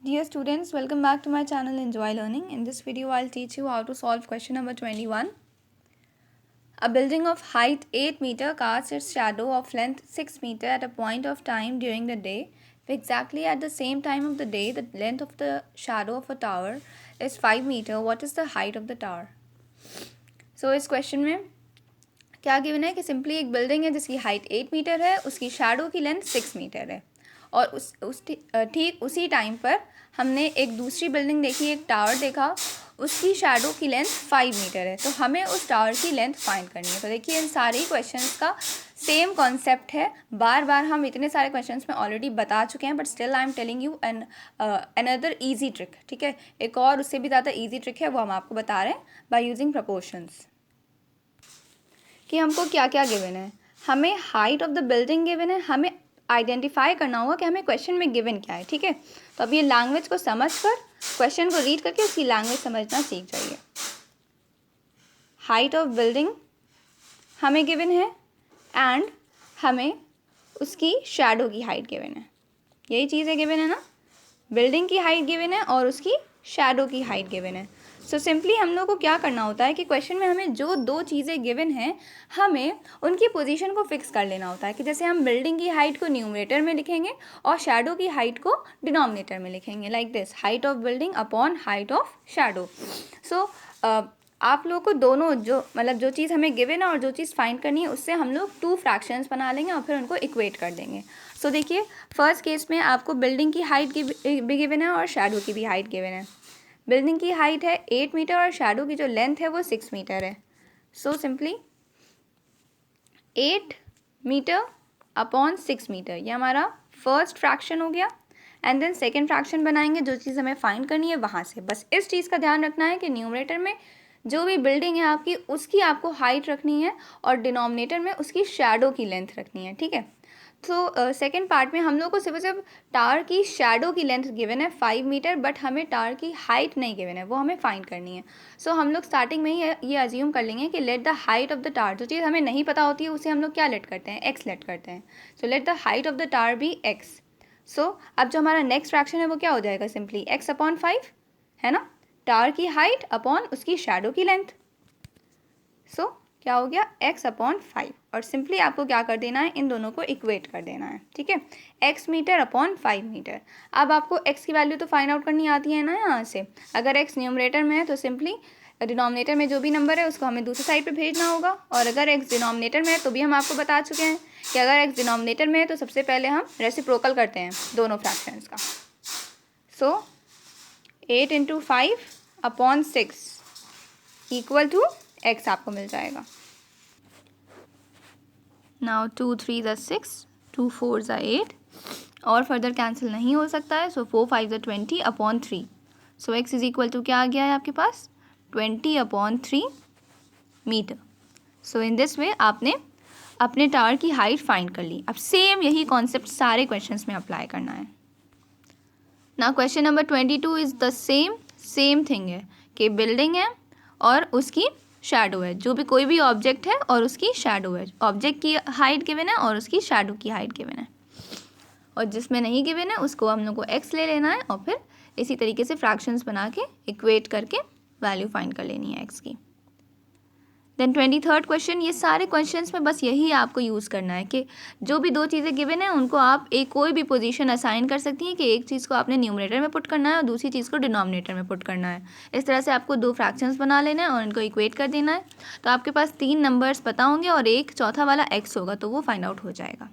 Dear students, welcome back to my channel Enjoy Learning. In this video, I'll teach you how to solve question number 21. A building of height 8 meter casts its shadow of length 6 meter at a point of time during the day. If exactly at the same time of the day, the length of the shadow of a tower is 5 meter, what is the height of the tower? So, इस question में क्या given है कि simply एक building है जिसकी height 8 metre है, उसकी शैडो की लेंथ 6 मीटर है और ठीक उसी टाइम पर हमने एक दूसरी बिल्डिंग देखी, एक टावर देखा, उसकी शैडो की लेंथ 5 मीटर है। तो हमें उस टावर की लेंथ फाइंड करनी है। तो देखिए इन सारे क्वेश्चंस का सेम कॉन्सेप्ट है। बार बार हम इतने सारे क्वेश्चंस में ऑलरेडी बता चुके हैं, but still I am telling you another easy trick. ठीक है, एक और उससे भी ज़्यादा ईजी ट्रिक है, वो हम आपको बता रहे हैं बाय यूजिंग प्रपोर्शंस। कि हमको क्या क्या गिवन है, हमें height of the building given है, हमें आइडेंटिफाई करना होगा कि हमें क्वेश्चन में गिवन क्या है। ठीक है, तो अब ये लैंग्वेज को समझकर क्वेश्चन को रीड करके उसकी लैंग्वेज समझना सीख जाइए। हाइट ऑफ बिल्डिंग हमें गिवन है एंड हमें उसकी शैडो की हाइट गिवन है। यही चीज़ें गिवन है ना, बिल्डिंग की हाइट गिवन है और उसकी शैडो की हाइट गिवन है। सो सिंपली हम लोग को क्या करना होता है कि क्वेश्चन में हमें जो दो चीज़ें गिवन हैं हमें उनकी पोजीशन को फिक्स कर लेना होता है। कि जैसे हम बिल्डिंग की हाइट को न्यूमरेटर में लिखेंगे और शैडो की हाइट को डिनोमिनेटर में लिखेंगे, like this, height of building upon height of shadow. So आप लोग को दोनों जो चीज़ हमें गिवन है और जो चीज़ फाइंड करनी है उससे हम लोग 2 फ्रैक्शंस बना लेंगे और फिर उनको इक्वेट कर देंगे। सो देखिए फर्स्ट केस में आपको बिल्डिंग की हाइट भी गिवन है और शैडो की भी हाइट गिवन है। बिल्डिंग की हाइट है 8 मीटर और शैडो की जो लेंथ है वो 6 मीटर है। So simply 8 metre upon 6 metre, ये हमारा फर्स्ट फ्रैक्शन हो गया। एंड देन सेकेंड फ्रैक्शन बनाएंगे, जो चीज़ हमें फाइंड करनी है वहाँ से। बस इस चीज़ का ध्यान रखना है कि न्यूमरेटर में जो भी बिल्डिंग है आपकी उसकी आपको हाइट रखनी है और डिनोमिनेटर में उसकी शैडो की लेंथ रखनी है। ठीक है, तो सेकेंड पार्ट में हम लोग को सिर्फ टावर की शैडो की लेंथ गिवन है 5 मीटर, बट हमें टावर की हाइट नहीं गिवन है, वो हमें फाइंड करनी है। सो हम लोग स्टार्टिंग में ही ये अज्यूम कर लेंगे कि late the height of the tower, जो चीज़ हमें नहीं पता होती है उसे हम लोग क्या लेट करते हैं, एक्स लेट करते हैं। So let the height of the tower be x. So अब जो हमारा नेक्स्ट फ्रैक्शन है वो क्या हो जाएगा, सिंपली एक्स अपॉन 5 है ना, टावर की हाइट अपॉन उसकी शैडो की लेंथ। सो क्या हो गया, x अपॉन 5, और सिंपली आपको क्या कर देना है, इन दोनों को इक्वेट कर देना है। ठीक है, x मीटर अपॉन 5 मीटर। अब आपको x की वैल्यू तो फाइंड आउट करनी आती है ना यहाँ से। अगर x न्यूमरेटर में है तो सिंपली डिनोमिनेटर में जो भी नंबर है उसको हमें दूसरी साइड पे भेजना होगा, और अगर x डिनोमिनेटर में है तो भी हम आपको बता चुके हैं कि अगर x डिनोमिनेटर में है तो सबसे पहले हम रेसिप्रोकल करते हैं दोनों फ्रैक्शंस का। So 8 into 5 upon 6 equal to x आपको मिल जाएगा। नाउ 2 3 ज़ा 6, 2 4 ज़ा 8, और फर्दर कैंसिल नहीं हो सकता है। सो 4 5 ज़ा 20 upon 3। So x is equal to क्या आ गया है आपके पास, 20 upon 3 metre. So in this way आपने अपने टावर की हाइट फाइंड कर ली। अब सेम यही कॉन्सेप्ट सारे क्वेश्चंस में अप्लाई करना है। ना question number 22 is the same thing है कि बिल्डिंग है और उसकी शैडो है, जो भी कोई भी ऑब्जेक्ट है और उसकी शैडो है। ऑब्जेक्ट की हाइट गिवन है और उसकी शैडो की हाइट गिवन है, और जिसमें नहीं गिवन है उसको हम लोग को x ले लेना है और फिर इसी तरीके से फ्रैक्शंस बना के इक्वेट करके वैल्यू फाइंड कर लेनी है x की। देन 23rd क्वेश्चन, ये सारे क्वेश्चंस में बस यही आपको यूज़ करना है कि जो भी दो चीज़ें गिवन है उनको आप एक कोई भी पोजीशन असाइन कर सकती हैं कि एक चीज़ को आपने न्यूमरेटर में पुट करना है और दूसरी चीज़ को डिनोमिनेटर में पुट करना है। इस तरह से आपको 2 फ्रैक्शंस बना लेना है और इनको इक्वेट कर देना है। तो आपके पास 3 नंबर्स पता होंगे और एक चौथा वाला x होगा, तो वो फाइंड आउट हो जाएगा।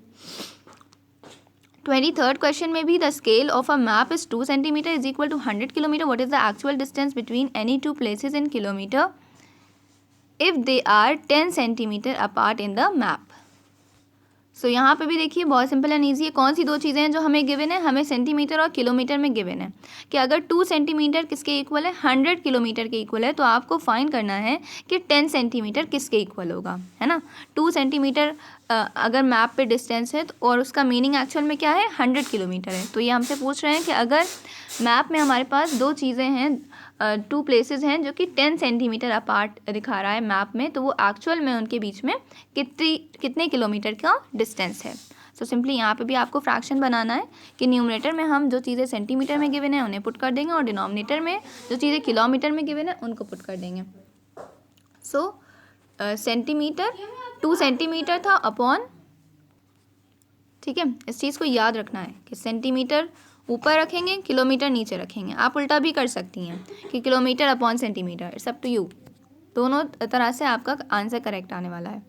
23rd क्वेश्चन में भी the scale of a map is 2 centimetre is equal to 100 kilometre. What is the actual distance between any 2 places in kilometre if they are 10 centimetre apart in the map. So यहाँ पे भी देखिए बहुत simple and easy है। कौन सी दो चीज़ें हैं जो हमें गिवन है, हमें सेंटीमीटर और किलोमीटर में गिवन है कि अगर 2 सेंटीमीटर किसके इक्वल है, 100 किलोमीटर के इक्वल है, तो आपको फाइंड करना है कि 10 सेंटीमीटर किसके इक्वल होगा, है ना। 2 सेंटीमीटर अगर मैप पे डिस्टेंस है तो और उसका मीनिंग एक्चुअल में क्या है, 100 किलोमीटर है। तो ये हमसे पूछ रहे हैं कि अगर मैप में हमारे पास 2 चीज़ें हैं, 2 प्लेसेस हैं जो कि 10 सेंटीमीटर अपार्ट दिखा रहा है मैप में, तो वो एक्चुअल में उनके बीच में कितने किलोमीटर का डिस्टेंस है। सो सिंपली यहाँ पे भी आपको फ्रैक्शन बनाना है कि न्यूमरेटर में हम जो चीज़ें सेंटीमीटर में गिवन है उन्हें पुट कर देंगे और डिनोमिनेटर में जो चीज़ें किलोमीटर में गिवन है उनको पुट कर देंगे। सो सेंटीमीटर 2 सेंटीमीटर था अपॉन, ठीक है, इस चीज़ को याद रखना है कि सेंटीमीटर ऊपर रखेंगे, किलोमीटर नीचे रखेंगे। आप उल्टा भी कर सकती हैं कि kilometre upon centimetre, it's up to you. दोनों तरह से आपका आंसर करेक्ट आने वाला है।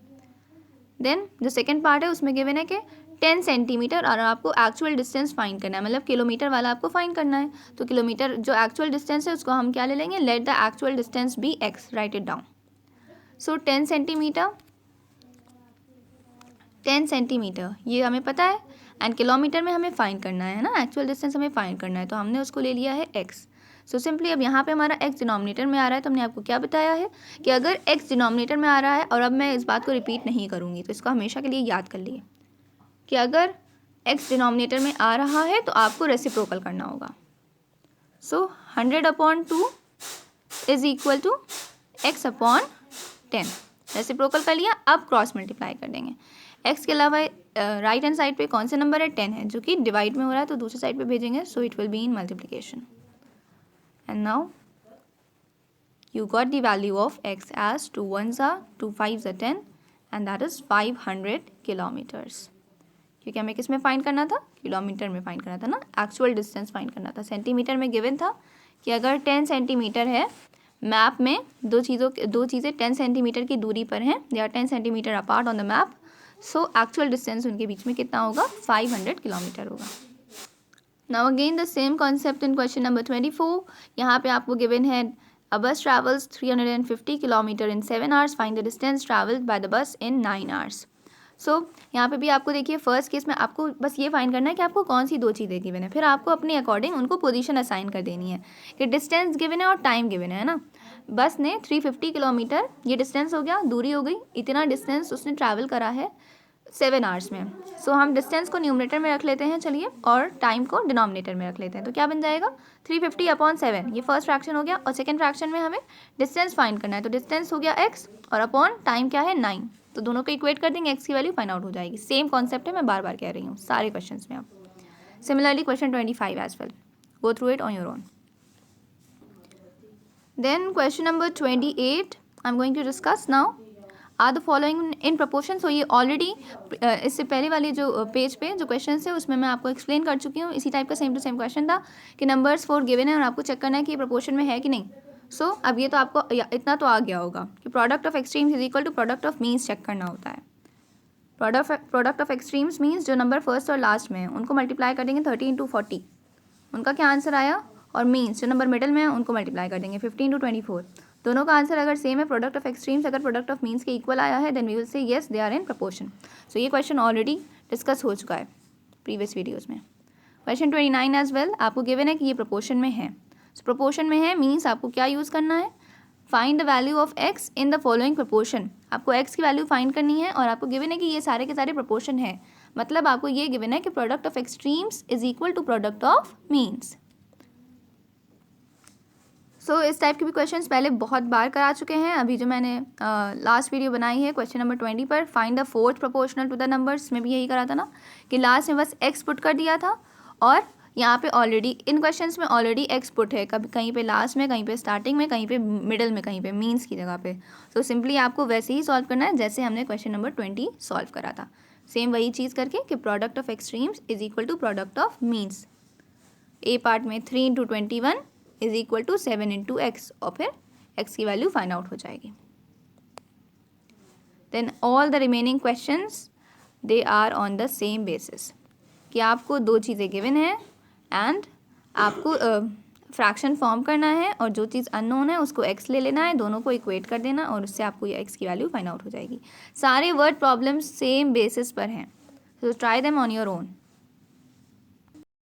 देन जो सेकंड पार्ट है उसमें गिवन है कि 10 सेंटीमीटर और आपको एक्चुअल डिस्टेंस फाइंड करना है, मतलब किलोमीटर वाला आपको फाइंड करना है। तो किलोमीटर जो एक्चुअल डिस्टेंस है उसको हम क्या ले लेंगे, let the actual distance be x, write it down. So 10 centimetre ये हमें पता है, एंड किलोमीटर में हमें फाइंड करना है ना, एक्चुअल डिस्टेंस हमें फाइंड करना है, तो हमने उसको ले लिया है एक्स। सो सिंपली अब यहाँ पे हमारा एक्स डिनोमिनेटर में आ रहा है, तो हमने आपको क्या बताया है कि अगर एक्स डिनोमिनेटर में आ रहा है, और अब मैं इस बात को रिपीट नहीं करूँगी, तो इसको हमेशा के लिए याद कर लिए कि अगर एक्स डिनोमिनेटर में आ रहा है तो आपको रेसिप्रोकल करना होगा। So 100/2 is equal to x upon 10, reciprocal कर लिया। अब क्रॉस मल्टीप्लाई कर देंगे। एक्स के अलावा राइट हैंड साइड पे कौन से नंबर है, 10 है, जो कि डिवाइड में हो रहा है, तो दूसरी साइड पे भेजेंगे। So it will be in multiplication, and now you got the value of x as 2 1s are 2 5s are 10 and that is 500 kilometers, क्योंकि हमें किस में फाइंड करना था, किलोमीटर में फाइंड करना था ना, एक्चुअल डिस्टेंस फाइंड करना था। सेंटीमीटर में गिवन था कि अगर 10 सेंटीमीटर है, मैप में दो चीज़ें 10 सेंटीमीटर की दूरी पर हैं, they are 10 centimetre apart on the map, so actual distance उनके बीच में कितना होगा, 500 किलोमीटर होगा। Now again the same concept in question number 24। यहाँ पे आपको गिवन है a bus travels 350 kilometre in 7 hours, find the distance traveled by the bus in 9 hours। सो यहाँ पे भी आपको देखिए फर्स्ट केस में आपको बस ये फाइंड करना है कि आपको कौन सी दो चीज़ें गिवन है, फिर आपको अपने अकॉर्डिंग उनको पोजीशन असाइन कर देनी है कि डिस्टेंस गिवन है और टाइम गिवन है ना। बस ने 350 किलोमीटर ये डिस्टेंस हो गया, दूरी हो गई, इतना डिस्टेंस उसने ट्रैवल करा है 7 आवर्स में। सो हम डिस्टेंस को न्यूमरेटर में रख लेते हैं चलिए, और टाइम को डिनोमिनेटर में रख लेते हैं। तो क्या बन जाएगा, 350/7, ये फर्स्ट फ्रैक्शन हो गया, और सेकंड फ्रैक्शन में हमें डिस्टेंस फाइंड करना है, तो डिस्टेंस हो गया x और अपॉन टाइम क्या है 9, तो दोनों को इक्वेट कर देंगे, x की वैल्यू फाइंड आउट हो जाएगी। सेम कॉन्सेप्ट है, मैं बार बार कह रही हूँ सारे क्वेश्चन में। आप similarly question 25 as well, go through it on your own. Then question number 28 I am going to discuss now, are the following in proportion. So ये ऑलरेडी इससे पहले वाले जो पेज पे जो क्वेश्चन है उसमें मैं आपको एक्सप्लेन कर चुकी हूँ। इसी टाइप का सेम टू सेम क्वेश्चन था कि नंबर्स 4 गिवन है और आपको चेक करना है कि ये प्रपोर्शन में है कि नहीं। सो अब ये तो आपको इतना तो आ गया होगा कि product of extremes is equal to product of means check करना होता है। प्रोडक्ट ऑफ एक्सट्रीम्स मीन्स जो नंबर फर्स्ट और लास्ट में है उनको मल्टीप्लाई कर देंगे 30 × 40, उनका क्या आंसर आया, और मीन्स जो नंबर मिडल में है उनको मल्टीप्लाई कर देंगे 15 × 24, दोनों का आंसर अगर सेम है, प्रोडक्ट ऑफ एक्सट्रीम्स अगर प्रोडक्ट ऑफ मीन्स के इक्वल आया है, then we will say yes they are in proportion. So ये क्वेश्चन ऑलरेडी डिस्कस हो चुका है प्रीवियस वीडियोज़ में। क्वेश्चन 29 एज वेल आपको गिवन है कि ये प्रपोर्शन में है। सो प्रपोर्शन में है मीन्स आपको क्या यूज़ करना है, find the value of x in the following proportion. आपको एक्स की वैल्यू फाइंड करनी है और आपको गिवन है कि ये सारे के सारे प्रपोर्शन है, मतलब आपको ये गिवन है कि product of extremes is equal to product of means. So इस टाइप के भी क्वेश्चंस पहले बहुत बार करा चुके हैं। अभी जो मैंने लास्ट वीडियो बनाई है क्वेश्चन नंबर 20 पर, find the fourth proportional to the numbers, में भी यही करा था ना कि लास्ट में बस एक्स पुट कर दिया था, और यहाँ पे ऑलरेडी इन क्वेश्चंस में ऑलरेडी एक्स पुट है, कभी कहीं पे लास्ट में, कहीं पे स्टार्टिंग में, कहीं पे मिडल में, कहीं पे मीन्स की जगह पे। तो सिंपली आपको वैसे ही सॉल्व करना है जैसे हमने क्वेश्चन नंबर 20 सॉल्व करा था, सेम वही चीज़ करके कि product of extremes is equal to product of means. A part में 3 × 21 इज इक्वल टू 7 × x, और फिर x की वैल्यू फाइंड आउट हो जाएगी। Then all the remaining questions they are on the same basis कि आपको दो चीज़ें गिवन है एंड आपको फ्रैक्शन फॉर्म करना है, और जो चीज़ अननोन है उसको x ले लेना है, दोनों को इक्वेट कर देना, और उससे आपको ये x की वैल्यू फाइंड आउट हो जाएगी। सारे वर्ड प्रॉब्लम्स सेम बेसिस पर हैं, so try them on your own.